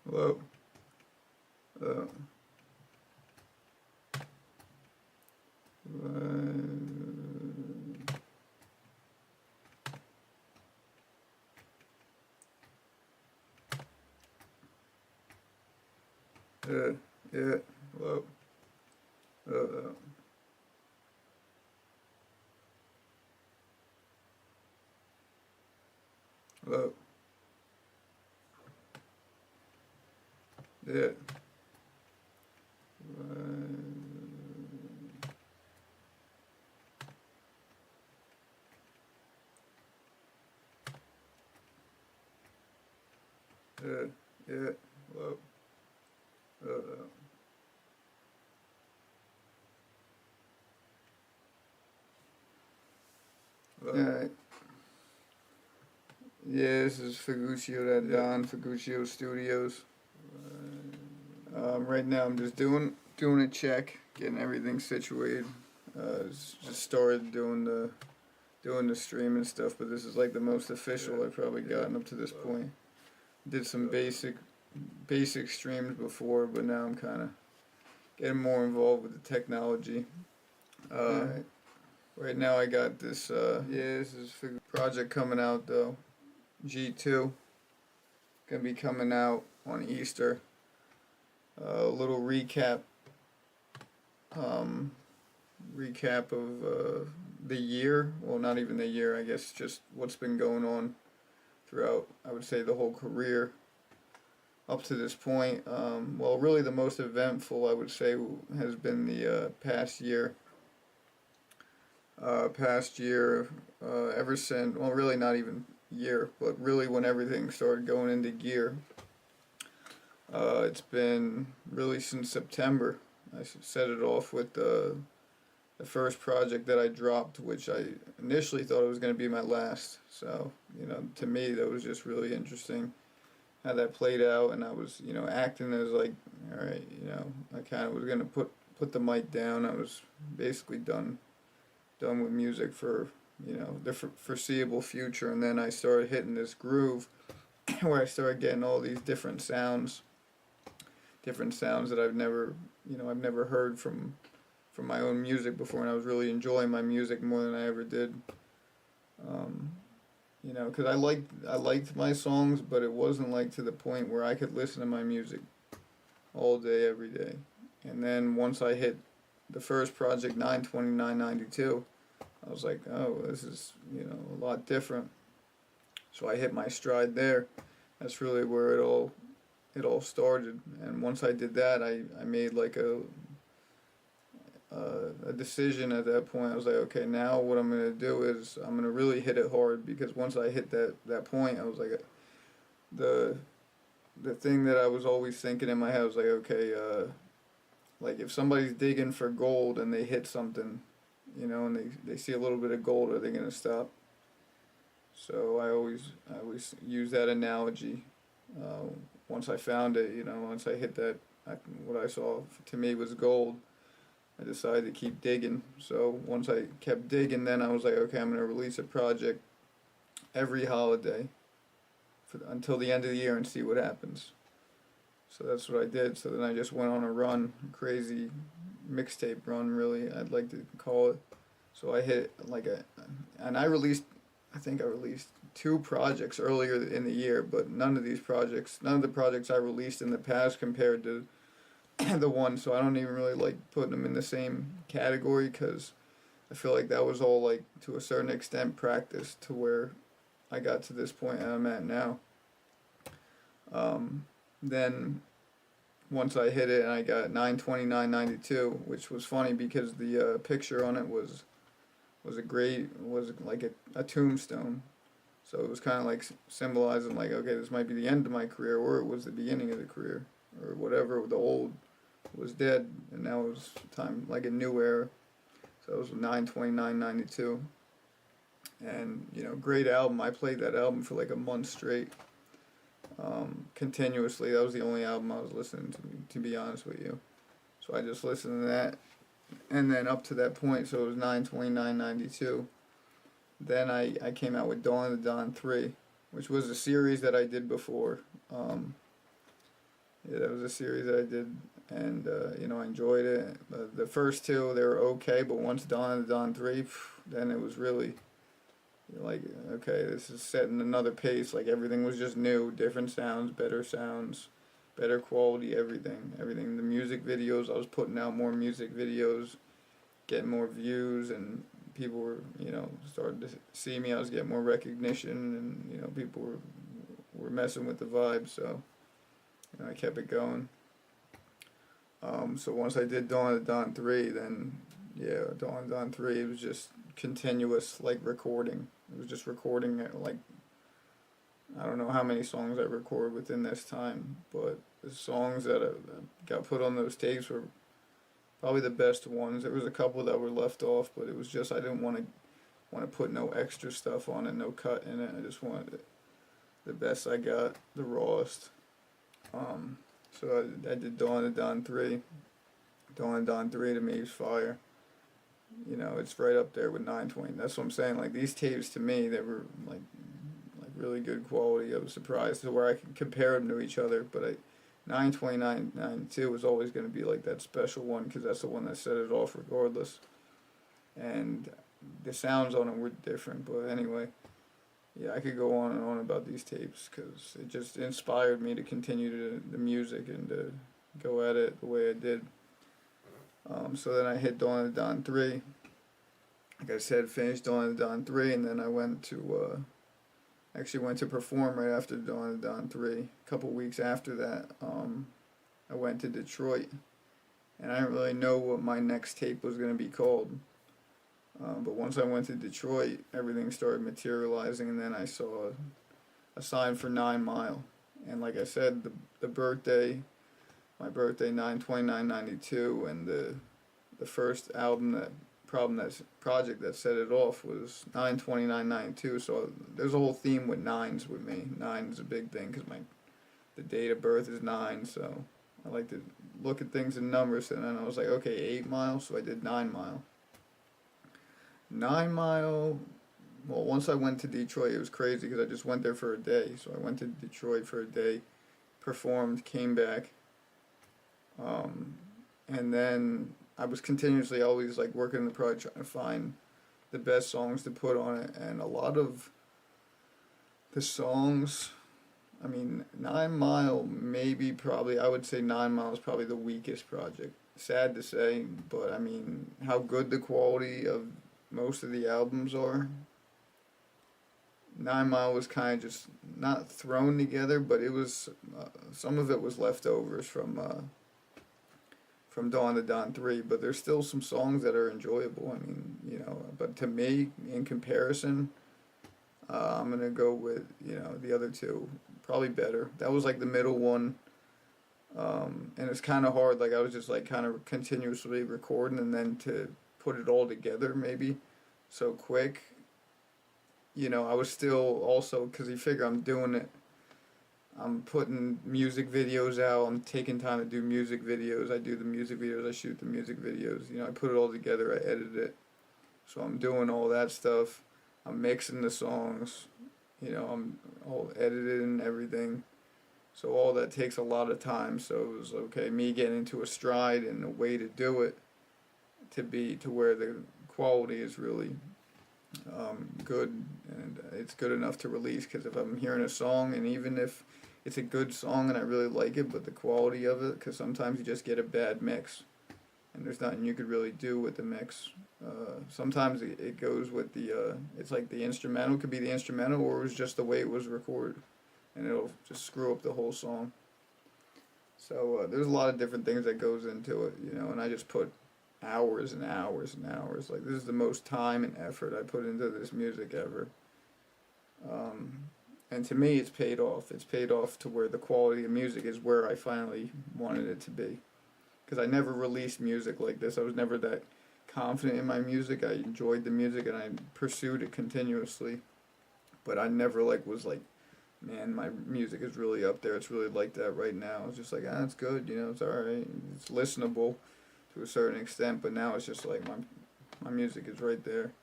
Hello. Uh, yeah. Hello. Uh, hello. Yeah. Yeah. Yeah. Hello. Uh, Alright. Yeah, this is FIGUCCIO, DATDON, FIGUCCIO Studios. Right now I'm just doing a check, getting everything situated. Just started doing the stream and stuff, but this is like the most official I've probably gotten up to this point. Did some basic streams before, but now I'm kind of getting more involved with the technology. Right now I got this, this is project coming out though, G2, gonna be coming out on Easter. A little recap of the year, well not even the year, I guess just what's been going on throughout, I would say, the whole career up to this point. Well, really the most eventful, I would say, has been the past year. Ever since, well, really not even year, but really when everything started going into gear. It's been really since September. I set it off with the first project that I dropped, which I initially thought it was going to be my last. So, to me, that was just really interesting how that played out, and I was, acting as like, all right, I kind of was going to put the mic down. I was basically done with music for, the foreseeable future, and then I started hitting this groove where I started getting all these different sounds that I've never heard from my own music before, and I was really enjoying my music more than I ever did. Because I liked my songs, but it wasn't like to the point where I could listen to my music all day, every day. And then once I hit the first project, 9/29/92, I was like, oh, this is, a lot different. So I hit my stride there. That's really where it all started. And once I did that, I made like a decision at that point. I was like, okay, now what I'm going to do is I'm going to really hit it hard, because once I hit that point, I was like, the thing that I was always thinking in my head was like, okay, like if somebody's digging for gold and they hit something, and they see a little bit of gold, are they going to stop? So I always use that analogy. Once I found it, once I hit that, what I saw to me was gold, I decided to keep digging. So once I kept digging, then I was like, okay, I'm going to release a project every holiday until the end of the year and see what happens. So that's what I did. So then I just went on a run, crazy mixtape run, really, I'd like to call it. So I hit and I think I released 2 projects earlier in the year, but none of the projects I released in the past compared to the one, so I don't even really like putting them in the same category, because I feel like that was all, like, to a certain extent, practice to where I got to this point I'm at now. Then once I hit it, and I got 9/29/92, which was funny because the picture on it was like a tombstone. So it was kind of like symbolizing, like, okay, this might be the end of my career, or it was the beginning of the career, or whatever. The old was dead, and now it was time, like a new era. So it was 9/29/92, and great album. I played that album for like a month straight, continuously. That was the only album I was listening to be honest with you. So I just listened to that, and then up to that point, so it was 9/29/92. Then I came out with Dawn of the Dawn 3, which was a series that I did before. Yeah, that was a series that I did, and I enjoyed it. The first two, they were okay, but once Dawn of the Dawn 3, then it was really like, okay, this is setting another pace. Like everything was just new, different sounds, better quality, everything. The music videos, I was putting out more music videos, getting more views, and people were, starting to see me. I was getting more recognition, and people were messing with the vibe. So I kept it going. So once I did Dawn of the Dawn 3, then yeah, Dawn of the Dawn 3, it was just continuous like recording. It was just recording like, I don't know how many songs I record within this time, but the songs that got put on those tapes were probably the best ones. There was a couple that were left off, but it was just I didn't want to put no extra stuff on it, no cut in it. I just wanted it the best I got, the rawest. So I did Dawn of Dawn 3. Dawn of Dawn 3 to me is fire. It's right up there with 920. That's what I'm saying. Like these tapes to me, they were like really good quality. I was surprised to where I could compare them to each other. But 929, 92 was always going to be like that special one because that's the one that set it off regardless. And the sounds on it were different. But anyway, yeah, I could go on and on about these tapes because it just inspired me to continue the music and to go at it the way I did. So then I hit Dawn of the Dawn 3. Like I said, finished Dawn of the Dawn 3, and then I went to perform right after Dawn of the Dawn 3. A couple weeks after that, I went to Detroit, and I didn't really know what my next tape was going to be called. But once I went to Detroit, everything started materializing, and then I saw a sign for 9 Mile. And like I said, my birthday 9/29/92, and the first project that set it off was 9/29/92. So there's a whole theme with nines with me. 9 is a big thing because the date of birth is 9, so I like to look at things in numbers. And then I was like, okay, 8 Mile, so I did 9 Mile. 9 Mile. Well, once I went to Detroit, it was crazy because I just went there for a day. So I went to Detroit for a day, performed, came back. And then I was continuously always like working in the project trying to find the best songs to put on it, and a lot of the songs, 9 Mile I would say 9 Mile is probably the weakest project. Sad to say, but how good the quality of most of the albums are. 9 Mile was kind of just not thrown together, but it was some of it was leftovers from Dawn to Dawn 3, but there's still some songs that are enjoyable. But to me, in comparison, I'm going to go with, the other two. Probably better. That was like the middle one. And it's kind of hard. Like I was just like kind of continuously recording and then to put it all together maybe so quick. I was still also, because you figure I'm doing it. I'm putting music videos out. I'm taking time to do music videos. I do the music videos. I shoot the music videos. I put it all together. I edit it. So I'm doing all that stuff. I'm mixing the songs. I'm all edited and everything. So all that takes a lot of time. So it was okay, me getting into a stride and a way to do it to where the quality is really good, and it's good enough to release. Because if I'm hearing a song, and even if it's a good song and I really like it, but the quality of it, because sometimes you just get a bad mix and there's nothing you could really do with the mix. Sometimes it goes with it's like the instrumental could be the instrumental, or it was just the way it was recorded, and it'll just screw up the whole song. So there's a lot of different things that goes into it, and I just put hours and hours and hours. Like, this is the most time and effort I put into this music ever. And to me, it's paid off. It's paid off to where the quality of music is where I finally wanted it to be. Because I never released music like this. I was never that confident in my music. I enjoyed the music and I pursued it continuously. But I never was like, man, my music is really up there. It's really like that right now. It's just like, it's good, it's alright. It's listenable to a certain extent, but now it's just like my music is right there.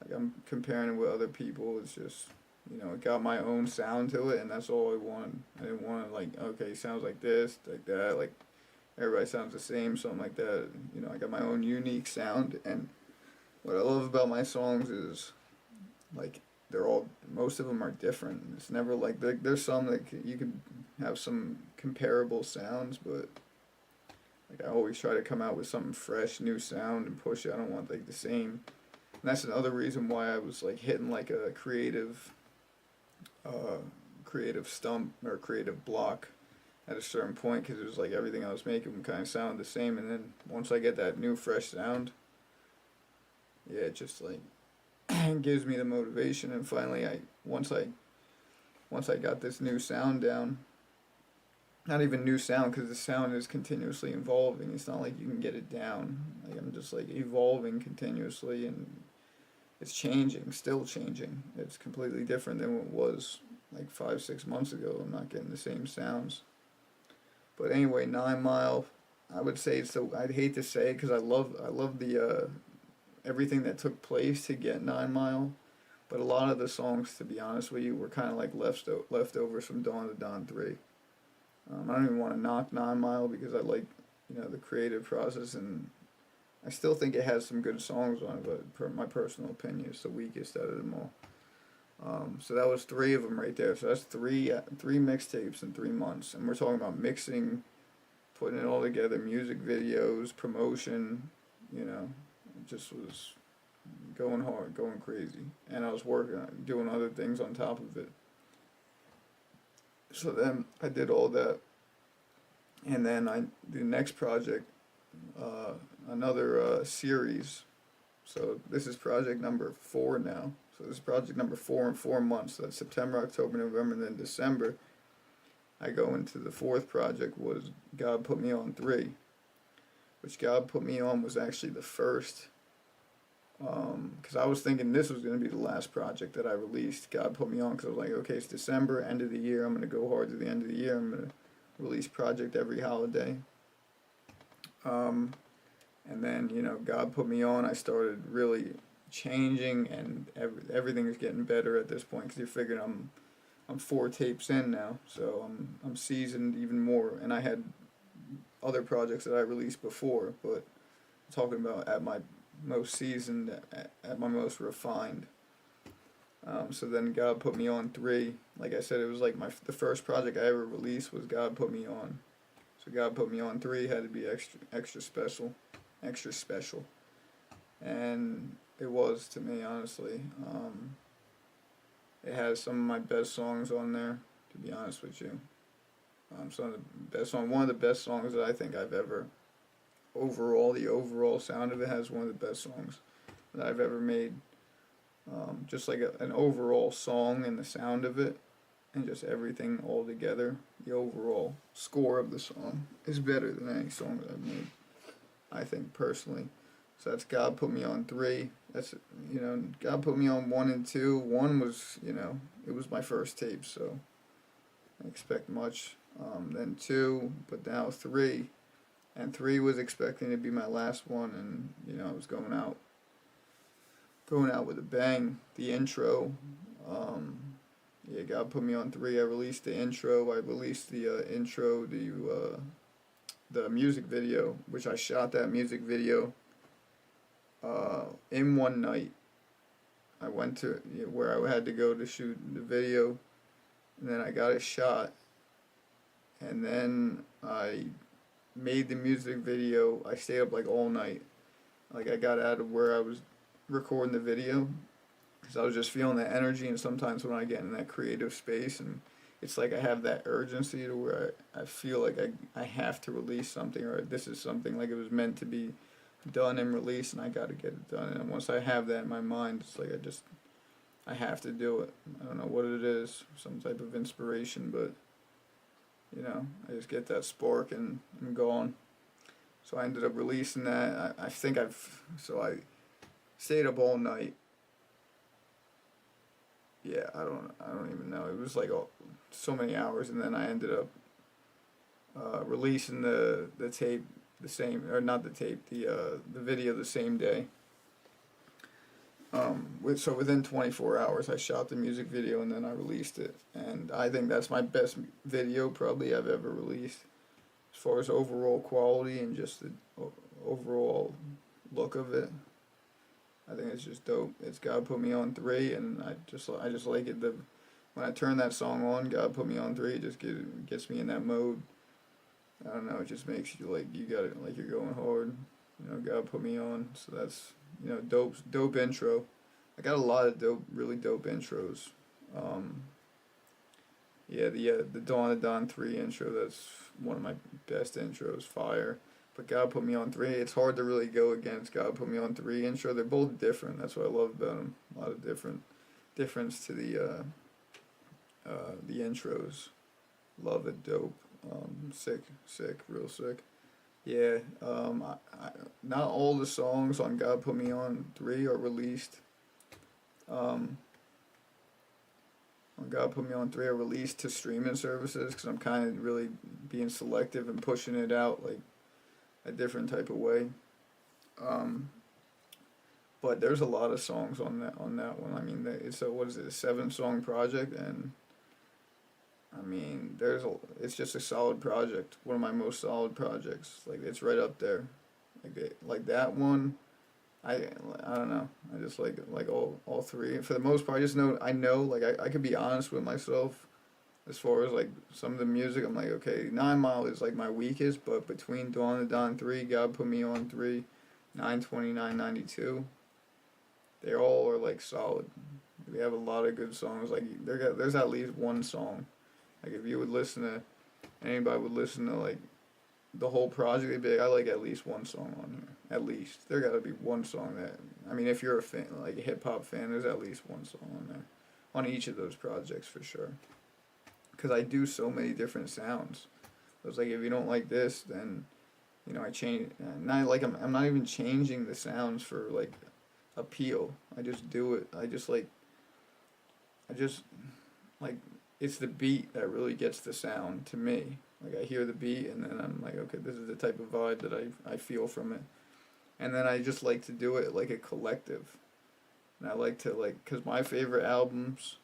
Like, I'm comparing it with other people. It's just, you know, it got my own sound to it, and that's all I wanted. I didn't want to, like, okay, sounds like this, like that, like everybody sounds the same, something like that. You know, I got my own unique sound, and what I love about my songs is, like, most of them are different. It's never like, there's some that you could have some comparable sounds, but like I always try to come out with something fresh, new sound, and push it. I don't want like the same. And that's another reason why I was like hitting like a creative stump or creative block at a certain point, because it was like everything I was making kind of sounded the same. And then once I get that new fresh sound, yeah, it just like gives me the motivation. And finally, once I got this new sound down, not even new sound, because the sound is continuously evolving. It's not like you can get it down. Like I'm just like evolving continuously, and it's changing, still changing. It's completely different than what it was like 5, 6 months ago. I'm not getting the same sounds. But anyway, 9 Mile, I would say it's the, I'd hate to say it because I love the everything that took place to get 9 Mile. But a lot of the songs, to be honest with you, were kind of like leftovers from Dawn to Dawn 3. I don't even want to knock 9 Mile because I like, you know, the creative process, and I still think it has some good songs on it, but my personal opinion, it's the weakest out of them all. So that was 3 of them right there. So that's three mixtapes in 3 months, and we're talking about mixing, putting it all together, music videos, promotion. You know, it just was going hard, going crazy, and I was doing other things on top of it. So then I did all that, and then the next project, another series. So this is project number 4 now. So this is project number 4 in 4 months. So that's September, October, November, and then December. I go into the 4th project, was God Put Me On 3, which God Put Me On was actually the first, because I was thinking this was going to be the last project that I released, God Put Me On, because I was like, okay, it's December, end of the year, I'm going to go hard to the end of the year, I'm going to release project every holiday. And then, you know, God Put Me On, I started really changing, and everything is getting better at this point, because you're figuring I'm 4 tapes in now, so I'm seasoned even more, and I had other projects that I released before, but I'm talking about at my most seasoned, at my most refined. So then God Put Me On 3, like I said, it was like the first project I ever released was God Put Me On. So God Put Me On 3 had to be extra special, and it was to me, honestly. It has some of my best songs on there, to be honest with you. Some of the best song, one of the best songs that I think I've ever, the overall sound of it has one of the best songs that I've ever made. Just like an overall song and the sound of it, and just everything all together, the overall score of the song is better than any song that I've made, I think, personally. So that's God Put Me On 3. That's, you know, God Put Me On 1 and 2. 1 was, you know, it was my first tape, so I expect much. Then 2, but now 3. And 3 was expecting to be my last one, and, you know, I was going out with a bang. The intro, yeah, God Put Me On 3, I released the intro. I released the intro to the music video, which I shot that music video in one night. I went to where I had to go to shoot the video, and then I got it shot, and then I made the music video. I stayed up like all night. Like I got out of where I was recording the video, because I was just feeling that energy, and sometimes when I get in that creative space, and it's like I have that urgency to where I feel like I have to release something, or this is something like it was meant to be done and released, and I got to get it done. And once I have that in my mind, it's like I have to do it. I don't know what it is, some type of inspiration, but you know, I just get that spark and I'm going. So I ended up releasing that. I think I stayed up all night. Yeah, I don't even know. It was like so many hours, and then I ended up releasing the tape the same, or not the tape, the video the same day. So within 24 hours, I shot the music video and then I released it. And I think that's my best video probably I've ever released, as far as overall quality and just the overall look of it. I think it's just dope. It's God Put Me On 3, and I just like it. When I turn that song on, God Put Me On 3, it just gets me in that mode. I don't know, it just makes you like, you got it, like you're going hard. God Put Me On. So that's, dope intro. I got a lot of really dope intros. The DATDON 3 intro, that's one of my best intros, fire. But God Put Me On 3, it's hard to really go against God Put Me On 3 intro. They're both different. That's what I love about them. A lot of difference to the intros. Love it, dope. Sick, real sick. Yeah, not all the songs on God Put Me On 3 are released. On God Put Me On 3 are released to streaming services, because I'm kind of really being selective and pushing it out like a different type of way. But there's a lot of songs on that one. I mean, it's a 7-song project, and I mean, it's just a solid project. One of my most solid projects. Like, it's right up there. Like that one. I don't know. I just like all three. For the most part, I know I could be honest with myself as far as like some of the music. I'm like, okay, 9 Mile is like my weakest, but between Dawn to Dawn 3, God Put Me On 3, 92992, they all are like solid. We have a lot of good songs. Like there's at least one song. Like if you would listen to, anybody would listen to like the whole project, they'd be like, I like at least one song on here. At least. There gotta be one song that, I mean, if you're a fan, like a hip hop fan, there's at least one song on there. On each of those projects for sure. Because I do so many different sounds. So it's like, if you don't like this, then, I change. Not like I'm not even changing the sounds for like appeal. I just do it. I just like, it's the beat that really gets the sound to me. Like I hear the beat and then I'm like, okay, this is the type of vibe that I feel from it. And then I just like to do it like a collective. And I like to because my favorite albums,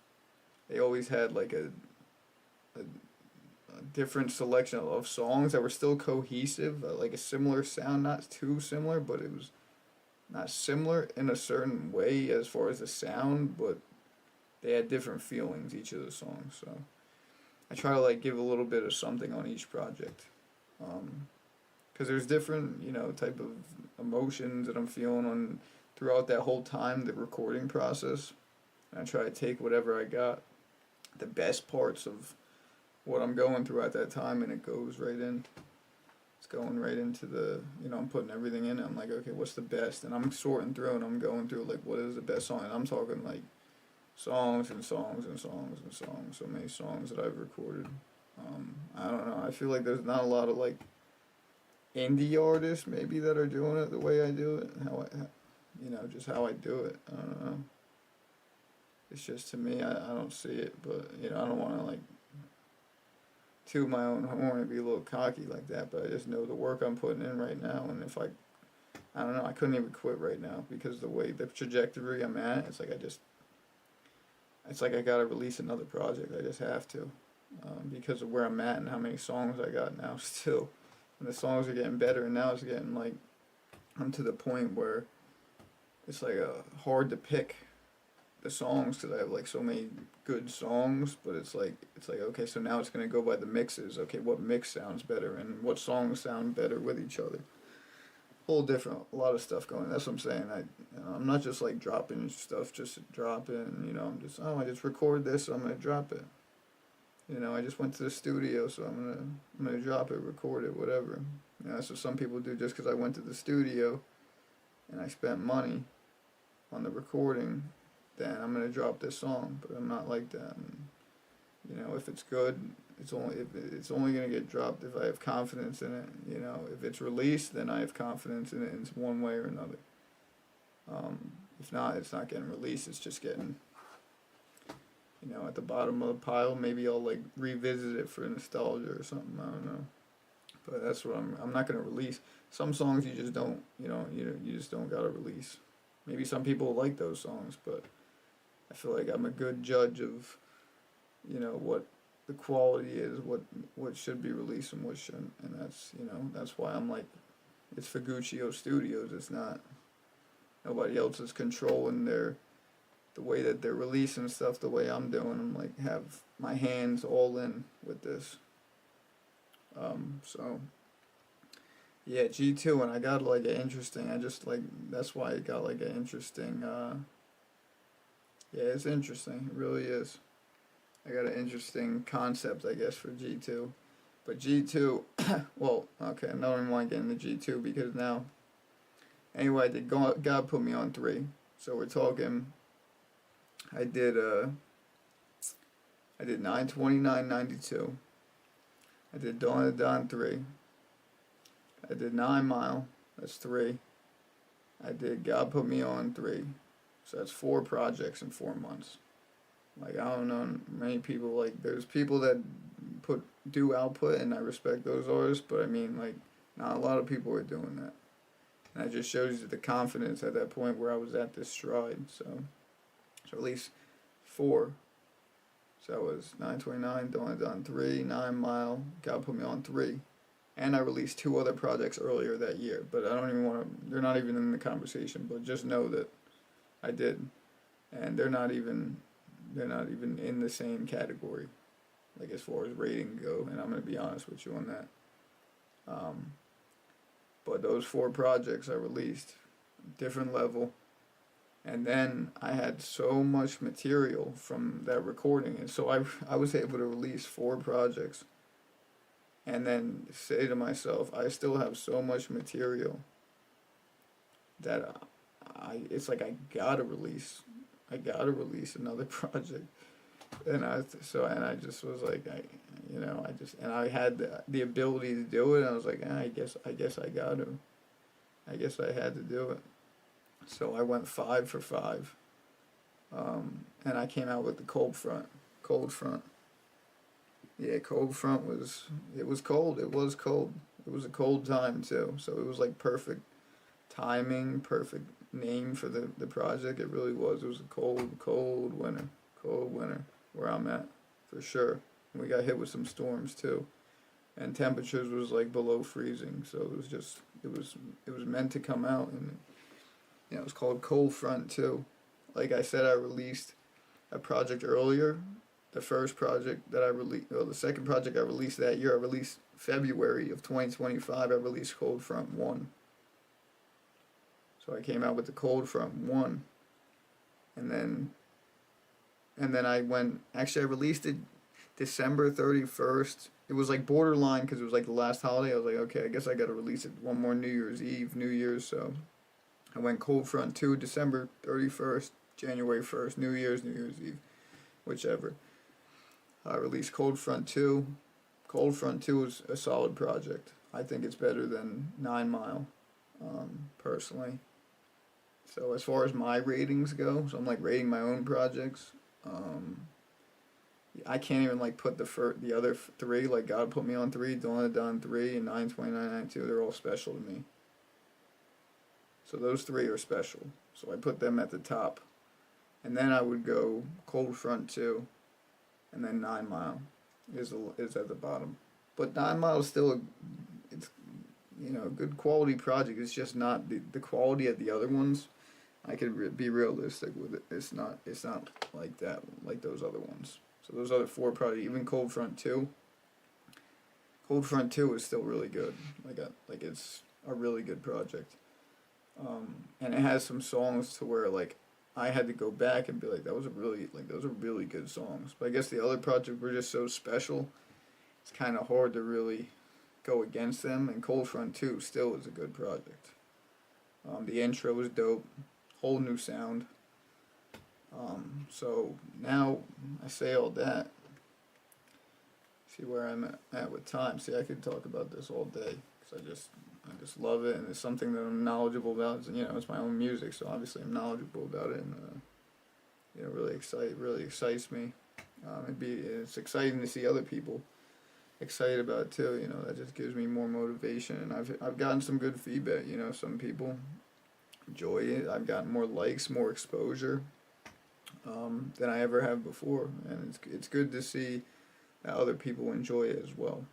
they always had like a different selection of songs that were still cohesive, like a similar sound, not too similar, but it was not similar in a certain way as far as the sound, but they had different feelings, each of the songs, so I try to give a little bit of something on each project, because there's different, type of emotions that I'm feeling on throughout that whole time, the recording process, and I try to take whatever I got, the best parts of what I'm going through at that time, and it goes right in. It's going right into the, I'm putting everything in it. I'm like, okay, what's the best? And I'm sorting through and I'm going through what is the best song? And I'm talking songs and songs and songs and songs. So many songs that I've recorded. I don't know. I feel like there's not a lot of indie artists maybe that are doing it the way I do it. Just how I do it. I don't know. It's just, to me, I don't see it, but I don't want to toot my own horn and be a little cocky like that, but I just know the work I'm putting in right now, and if I don't know, I couldn't even quit right now because the trajectory I'm at, it's like I gotta release another project. I just have to, because of where I'm at and how many songs I got now still, and the songs are getting better, and now it's getting I'm to the point where it's hard to pick the songs because I have so many good songs, but it's okay, so now it's gonna go by the mixes. Okay, what mix sounds better and what songs sound better with each other. Whole different, a lot of stuff going. That's what I'm saying. I'm not just dropping stuff just to drop it. I'm just I just record this, so I'm gonna drop it. I just went to the studio, so I'm gonna drop it, record it, whatever. That's what some people do just because I went to the studio and I spent money on the recording. Then I'm gonna drop this song, but I'm not like that. And, if it's good, it's only gonna get dropped if I have confidence in it. If it's released, then I have confidence in it in one way or another. If not, it's not getting released. It's just getting, at the bottom of the pile. Maybe I'll revisit it for nostalgia or something. I don't know. But that's what I'm not gonna release. Some songs you just don't, you just don't gotta release. Maybe some people like those songs, but I feel like I'm a good judge of, what the quality is, what should be released and what shouldn't, and that's why I'm like, it's FIGUCCIO Studios. It's not nobody else is controlling the way that they're releasing stuff the way I'm doing. I'm like have my hands all in with this. So yeah, G2, and I got like an interesting. I just like that's why it got like an interesting. Yeah, it's interesting. It really is. I got an interesting concept, I guess, for G2. But G2, well, okay, I don't even want to get into G2 because now, anyway, God put me on 3. So we're talking, I did 929.92. I did Dawn of Dawn 3. I did 9 Mile, that's 3. I did God Put Me On 3. So that's 4 projects in 4 months. Like, I don't know many people, like, there's people that do output, and I respect those artists, but I mean, like, not a lot of people are doing that. And that just shows you the confidence at that point where I was at this stride. So at least 4. So that was 929, Dawn of Dawn 3, 9 Mile, God Put Me On 3. And I released 2 other projects earlier that year, but I don't even want to, they're not even in the conversation, but just know that I did. And they're not even in the same category, like as far as rating go, and I'm going to be honest with you on that. But those 4 projects I released, different level, and then I had so much material from that recording, and so I was able to release 4 projects, and then say to myself, I still have so much material that it's like I gotta release another project. And I just was like, I had the ability to do it, and I was like, I guess I got to. I guess I had to do it. So I went 5 for 5. And I came out with the Cold Front. Yeah, Cold Front was cold. It was cold. It was a cold time too. So it was like perfect timing, perfect name for the project. It really was. It was a cold winter where I'm at, for sure. And we got hit with some storms too, and temperatures was like below freezing. So it was meant to come out, and it was called Cold Front too. Like I said, I released a project earlier. The first project that I released, the second project I released that year, I released February of 2025. I released Cold Front 1. So I came out with the Cold Front 1, and then I released it December 31st. It was like borderline because it was like the last holiday. I was like, okay, I guess I got to release it one more New Year's. So I went Cold Front 2, December 31st, January 1st, New Year's Eve, whichever. I released Cold Front 2. Cold Front 2 is a solid project. I think it's better than 9 Mile, personally. So as far as my ratings go, so I'm like rating my own projects. I can't even like put the other 3, like God Put Me On 3, Dawn of Dawn 3, and 929.92. They're all special to me. So those 3 are special. So I put them at the top, and then I would go Cold Front 2, and then 9 Mile is at the bottom. But 9 Mile is still a good quality project. It's just not the quality of the other ones. I could be realistic with it. It's not like that, like those other ones. So those other 4 probably, even Cold Front 2. Cold Front 2 is still really good. Like it's a really good project. And it has some songs to where like I had to go back and be like, those are really good songs. But I guess the other projects were just so special. It's kind of hard to really go against them. And Cold Front 2 still is a good project. The intro was dope. Whole new sound. So now I say all that. See where I'm at with time. See, I could talk about this all day because I just love it, and it's something that I'm knowledgeable about. It's my own music, so obviously I'm knowledgeable about it, and really excites me. It's exciting to see other people excited about it too. That just gives me more motivation, and I've gotten some good feedback. Some people enjoy it. I've gotten more likes, more exposure than I ever have before, and it's good to see that other people enjoy it as well.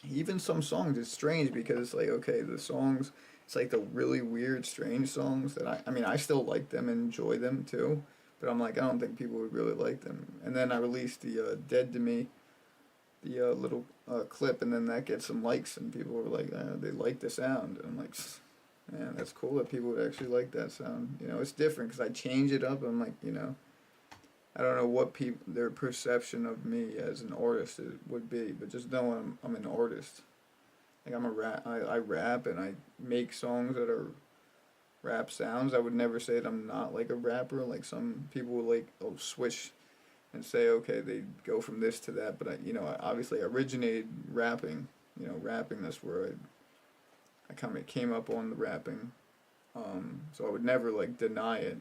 Even some songs, it's strange because it's like, okay, the songs, it's like the really weird, strange songs that I mean, I still like them and enjoy them too, but I'm like, I don't think people would really like them. And then I released the Dead to Me, the little clip, and then that gets some likes, and people were like, they like the sound. And I'm like, man, that's cool that people would actually like that sound. You know, it's different because I change it up. I'm like, you know, I don't know what people their perception of me as an artist would be, but just know I'm an artist. Like I'm a rap. I rap and I make songs that are rap sounds. I would never say that I'm not like a rapper. Like some people will like switch and say okay they go from this to that, but I obviously originated rapping. You know, rapping, that's where I kind of came up on the rapping. So I would never like deny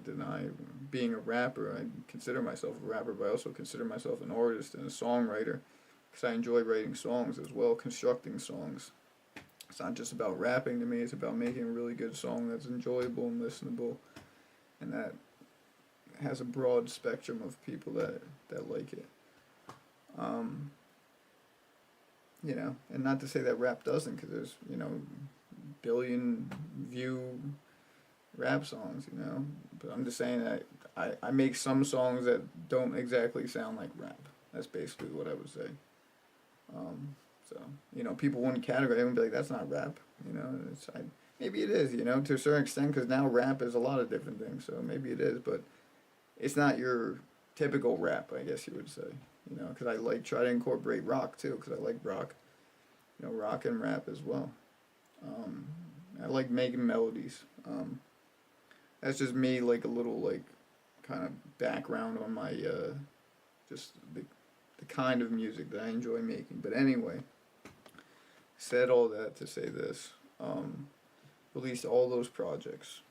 being a rapper. I consider myself a rapper, but I also consider myself an artist and a songwriter because I enjoy writing songs as well, constructing songs. It's not just about rapping to me, it's about making a really good song that's enjoyable and listenable and that has a broad spectrum of people that like it. You know, and not to say that rap doesn't, because there's, you know, billion view rap songs, you know, but I'm just saying that I make some songs that don't exactly sound like rap. That's basically what I would say. So, you know, people wouldn't categorize it and be like, that's not rap, you know, maybe it is, you know, to a certain extent, because now rap is a lot of different things, so maybe it is, but it's not your typical rap, I guess you would say, you know, because I like try to incorporate rock too, because I like rock, you know, rock and rap as well. I like making melodies. That's just me, like a little, like, kind of background on my, just the kind of music that I enjoy making. But anyway, said all that to say this. Released all those projects.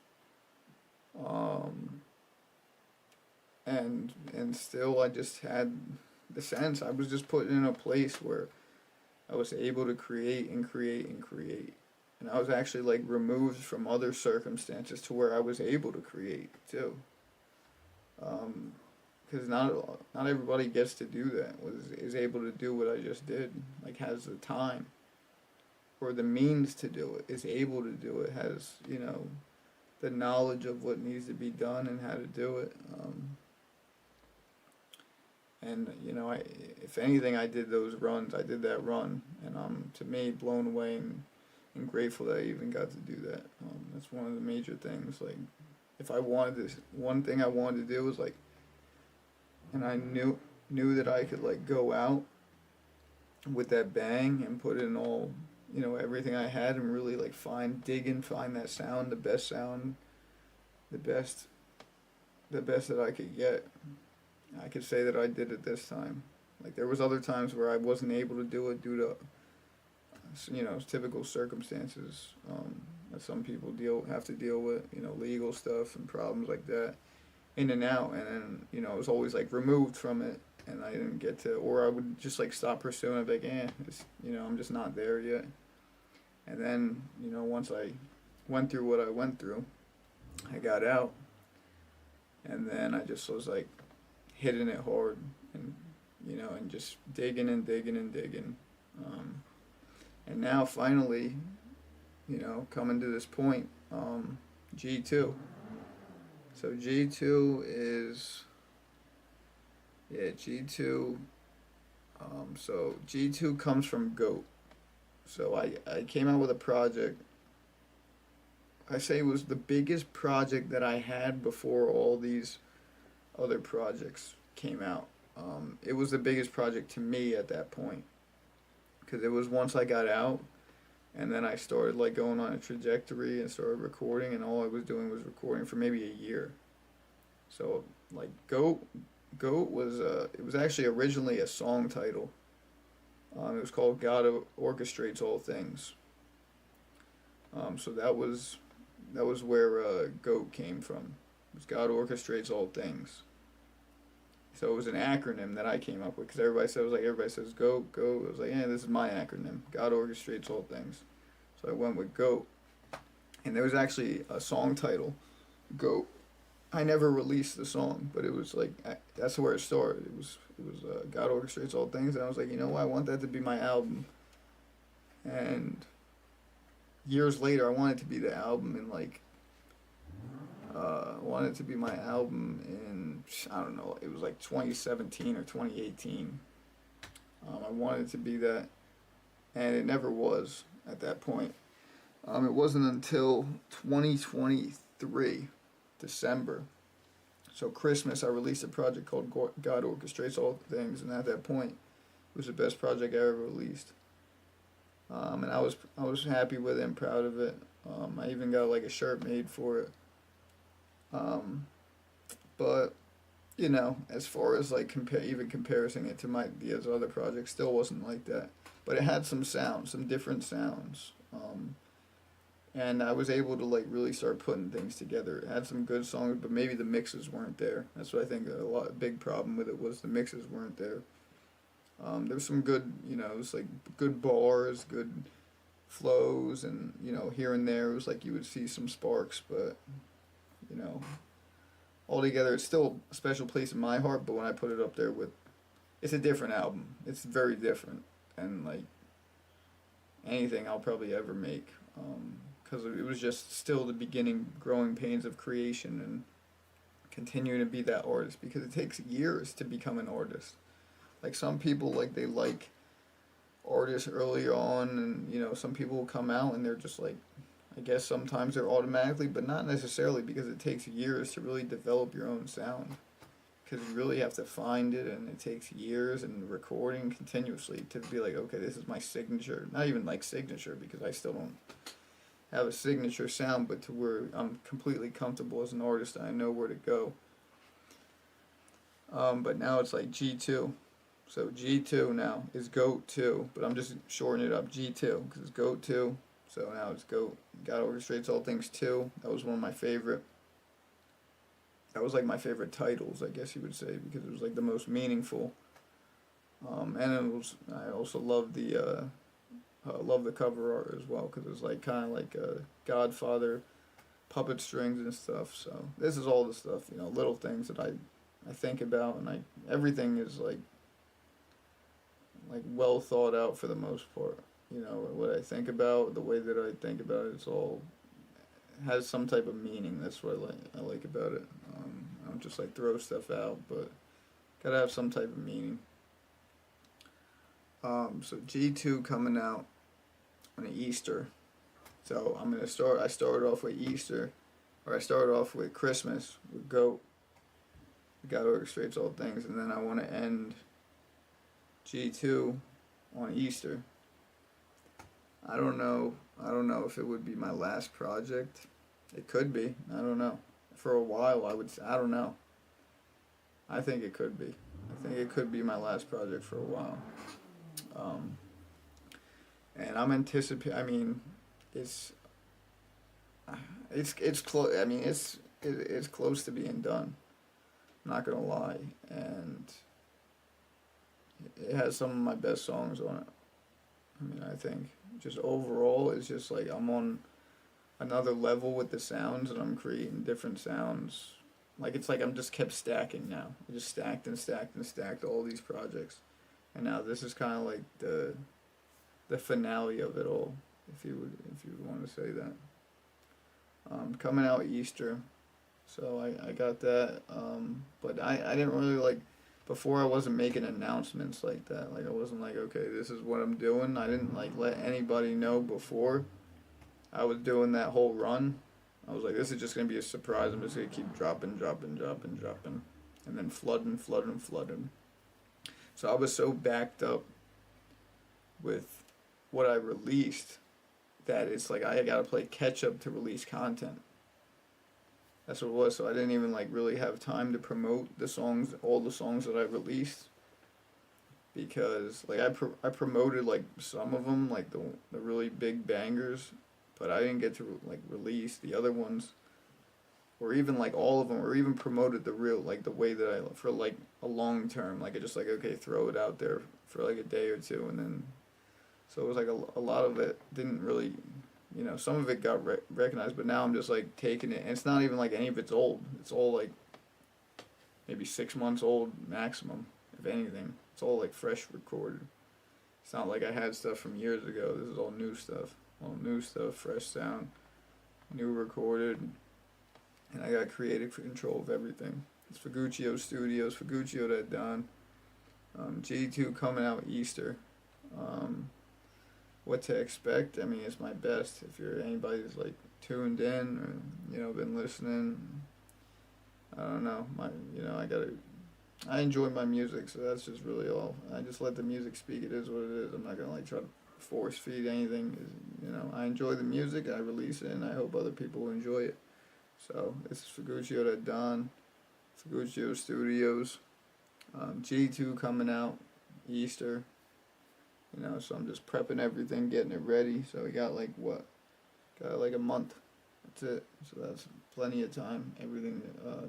And still I just had the sense I was just put in a place where I was able to create and create and create. And I was actually like removed from other circumstances to where I was able to create too. Because not everybody gets to do that. Is able to do what I just did. Like has the time or the means to do it. Is able to do it. Has, you know, the knowledge of what needs to be done and how to do it. And you know, if anything, I did those runs. I did that run, and I'm to me blown away and grateful that I even got to do that. That's one of the major things. Like, if I wanted this, one thing I wanted to do was like, and I knew that I could like go out with that bang and put in all, you know, everything I had and really like find that sound, the best that I could get. I could say that I did it this time. Like there was other times where I wasn't able to do it due to, you know, typical circumstances that some people have to deal with, you know, legal stuff and problems like that, in and out, and then, you know, I was always like removed from it, and I didn't get to, or I would just like stop pursuing it, like, you know, I'm just not there yet. And then, you know, once I went through what I went through, I got out, and then I just was like hitting it hard, and, you know, and just digging and digging and digging. And now finally, you know, coming to this point, G2. So G2 is, yeah, G2, so G2 comes from GOAT. So I came out with a project. I say it was the biggest project that I had before all these other projects came out. It was the biggest project to me at that point, because it was once I got out, and then I started like going on a trajectory and started recording, and all I was doing was recording for maybe a year. So like Goat was it was actually originally a song title. It was called God Orchestrates All Things. So that was where Goat came from. It was God Orchestrates All Things. So it was an acronym that I came up with, because everybody says GOAT. I was like, yeah, this is my acronym. God Orchestrates All Things. So I went with GOAT. and there was actually a song title, Goat. I never released the song, but it was like that's where it started. It was God Orchestrates All Things, and I was like, you know what, I want that to be my album. And years later, I wanted it to be the album in like I wanted it to be my album in, I don't know, it was like 2017 or 2018. I wanted it to be that, and it never was at that point. It wasn't until 2023, December. So Christmas, I released a project called God Orchestrates All Things, and at that point, it was the best project I ever released. And I was happy with it and proud of it. I even got like a shirt made for it. But you know, as far as like even comparing it to the other projects, still wasn't like that. But it had some sounds, some different sounds. And I was able to like really start putting things together. It had some good songs, but maybe the mixes weren't there. That's what I think big problem with it was the mixes weren't there. There was some good, you know, it was like good bars, good flows, and you know, here and there it was like you would see some sparks, but you know, altogether it's still a special place in my heart. But when I put it up there with, it's a different album. It's very different, and like anything I'll probably ever make. Because it was just still the beginning, growing pains of creation and continuing to be that artist. Because it takes years to become an artist. Like some people, like they like artists early on, and you know, some people will come out and they're just like, I guess sometimes they're automatically, but not necessarily, because it takes years to really develop your own sound. Because you really have to find it, and it takes years and recording continuously to be like, okay, this is my signature. Not even like signature, because I still don't have a signature sound, but to where I'm completely comfortable as an artist and I know where to go. But now it's like G2. So G2 now is GOAT 2, but I'm just shortening it up, G2, because it's GOAT 2. So now it's GOAT. God Orchestrates All Things 2. That was one of my favorite. That was like my favorite titles, I guess you would say, because it was like the most meaningful. And I also love the cover art as well, because it was like kind of like a Godfather puppet strings and stuff. So this is all the stuff, you know, little things that I think about, and everything is like well thought out for the most part. You know, what I think about, the way that I think about it, it's all has some type of meaning. That's what I like about it. I don't just like throw stuff out, but gotta have some type of meaning. So G2 coming out on Easter. So I started off with Easter, or I started off with Christmas with GOAT. God Orchestrates All Things, and then I want to end G2 on Easter. I don't know if it would be my last project. It could be. I don't know. For a while, I don't know. I think it could be. I think it could be my last project for a while. And I'm anticipating. I mean, it's close. I mean, it's close to being done. I'm not gonna lie, and it has some of my best songs on it. I mean, I think just overall, it's just like I'm on another level with the sounds, and I'm creating different sounds. Like it's like I'm just kept stacking now. I just stacked and stacked and stacked all these projects, and now this is kind of like the finale of it all, if you would want to say that. Coming out Easter, so I got that. But I didn't really like. Before I wasn't making announcements like that. Like I wasn't like, okay, this is what I'm doing. I didn't like let anybody know before I was doing that whole run. I was like, this is just gonna be a surprise. I'm just gonna keep dropping, and then flooding. So I was so backed up with what I released that it's like I gotta play catch up to release content. That's what it was. So I didn't even like really have time to promote the songs, all the songs that I released, because like I promoted like some of them, like the really big bangers, but I didn't get to like release the other ones, or even like all of them, or even promoted the real, like the way that I, for like a long term, like I just like, okay, throw it out there for like a day or two, and then so it was like a lot of it didn't really you know, some of it got recognized, but now I'm just like taking it, and it's not even like any of it's old. It's all like maybe 6 months old maximum, if anything. It's all like fresh recorded. It's not like I had stuff from years ago. This is all new stuff, fresh sound, new recorded, and I got creative control of everything. It's FIGUCCIO Studios, FIGUCCIO DATDON. G2 coming out Easter. What to expect? I mean, it's my best. If you're anybody who's like tuned in or you know been listening, I don't know. I enjoy my music, so that's just really all. I just let the music speak. It is what it is. I'm not gonna like try to force feed anything. You know, I enjoy the music. I release it, and I hope other people enjoy it. So this is FIGUCCIO DATDON, FIGUCCIO Studios. G2 coming out Easter. You know, so I'm just prepping everything, getting it ready. So we got like got like a month. That's it. So that's plenty of time.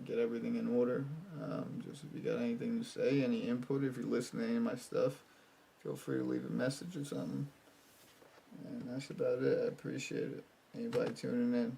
Get everything in order. Just if you got anything to say, any input, if you're listening to any of my stuff, feel free to leave a message or something. And that's about it. I appreciate it. Anybody tuning in.